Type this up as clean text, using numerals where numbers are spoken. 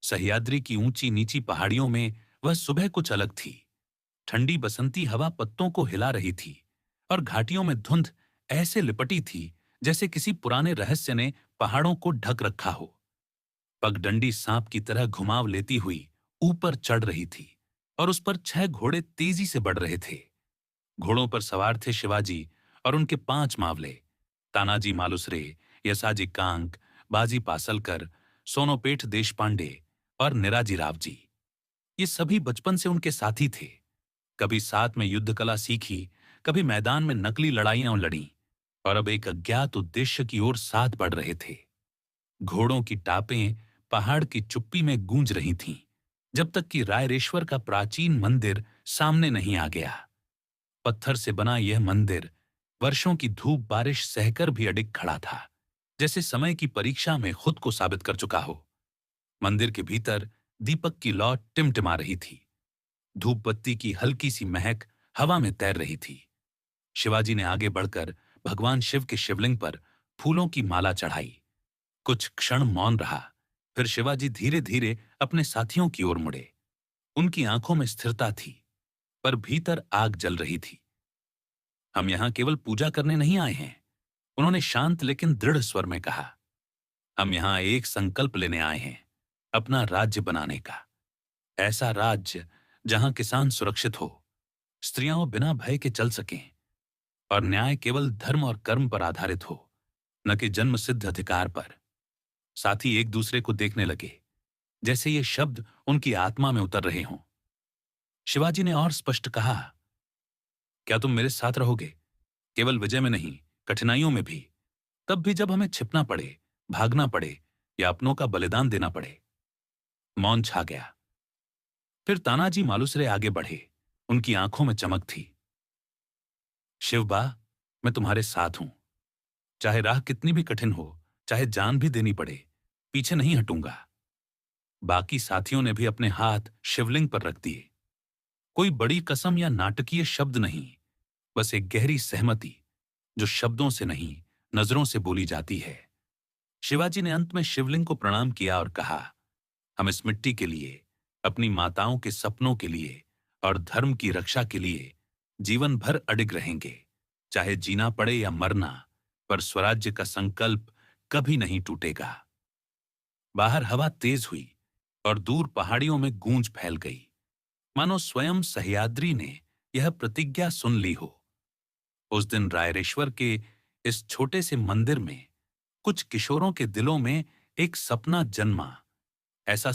सह्याद्री की ऊंची नीची पहाड़ियों में वह सुबह कुछ अलग थी। ठंडी बसंती हवा पत्तों को हिला रही थी और घाटियों में धुंध ऐसे लिपटी थी जैसे किसी पुराने रहस्य ने पहाड़ों को ढक रखा हो। पगडंडी सांप की तरह घुमाव लेती हुई ऊपर चढ़ रही थी और उस पर 6 घोड़े तेजी से बढ़ रहे थे। घोड़ों पर सवार थे शिवाजी और उनके 5 मावले, तानाजी मालुसरे, यसाजी कांक, बाजी पासलकर, सोनोपेठ देशपांडे और निराजी राव जी। ये सभी बचपन से उनके साथी थे। कभी साथ में युद्ध कला सीखी, कभी मैदान में नकली लड़ाइयां लड़ी, और अब एक अज्ञात उद्देश्य की ओर साथ बढ़ रहे थे। घोड़ों की टापें पहाड़ की चुप्पी में गूंज रही थीं, जब तक कि रायरेश्वर का प्राचीन मंदिर सामने नहीं आ गया। पत्थर से बना यह मंदिर वर्षों की धूप बारिश सहकर भी अडिग खड़ा था, जैसे समय की परीक्षा में खुद को साबित कर चुका हो। मंदिर के भीतर दीपक की लौ टिमटिमा रही थी। धूप बत्ती की हल्की सी महक हवा में तैर रही थी। शिवाजी ने आगे बढ़कर भगवान शिव के शिवलिंग पर फूलों की माला चढ़ाई। कुछ क्षण मौन रहा, फिर शिवाजी धीरे धीरे अपने साथियों की ओर मुड़े। उनकी आंखों में स्थिरता थी, पर भीतर आग जल रही थी। हम यहां केवल पूजा करने नहीं आए हैं, उन्होंने शांत लेकिन दृढ़ स्वर में कहा। हम यहां एक संकल्प लेने आए हैं, अपना राज्य बनाने का। ऐसा राज्य जहां किसान सुरक्षित हो, स्त्रियां बिना भय के चल सकें, और न्याय केवल धर्म और कर्म पर आधारित हो, न कि जन्म सिद्ध अधिकार पर। साथी एक दूसरे को देखने लगे, जैसे ये शब्द उनकी आत्मा में उतर रहे हों। शिवाजी ने और स्पष्ट कहा, क्या तुम मेरे साथ रहोगे? केवल विजय में नहीं, कठिनाइयों में भी। तब भी जब हमें छिपना पड़े, भागना पड़े या अपनों का बलिदान देना पड़े। मौन छा गया। फिर तानाजी मालुसरे आगे बढ़े। उनकी आंखों में चमक थी। शिवबा, मैं तुम्हारे साथ हूं। चाहे राह कितनी भी कठिन हो, चाहे जान भी देनी पड़े, पीछे नहीं हटूंगा। बाकी साथियों ने भी अपने हाथ शिवलिंग पर रख दिए। कोई बड़ी कसम या नाटकीय शब्द नहीं, बस एक गहरी सहमति, जो शब्दों से नहीं, नजरों से बोली जाती है। शिवाजी ने अंत में शिवलिंग को प्रणाम किया और कहा, हम इस मिट्टी के लिए, अपनी माताओं के सपनों के लिए और धर्म की रक्षा के लिए जीवन भर अडिग रहेंगे। चाहे जीना पड़े या मरना, पर स्वराज्य का संकल्प कभी नहीं टूटेगा। बाहर हवा तेज हुई और दूर पहाड़ियों में गूंज फैल गई, मानो स्वयं सह्याद्री ने यह प्रतिज्ञा सुन ली हो। उस दिन रायरेश्वर के इस छोटे से मंदिर में कुछ किशोरों के दिलों में एक सपना जन्मा। ऐसा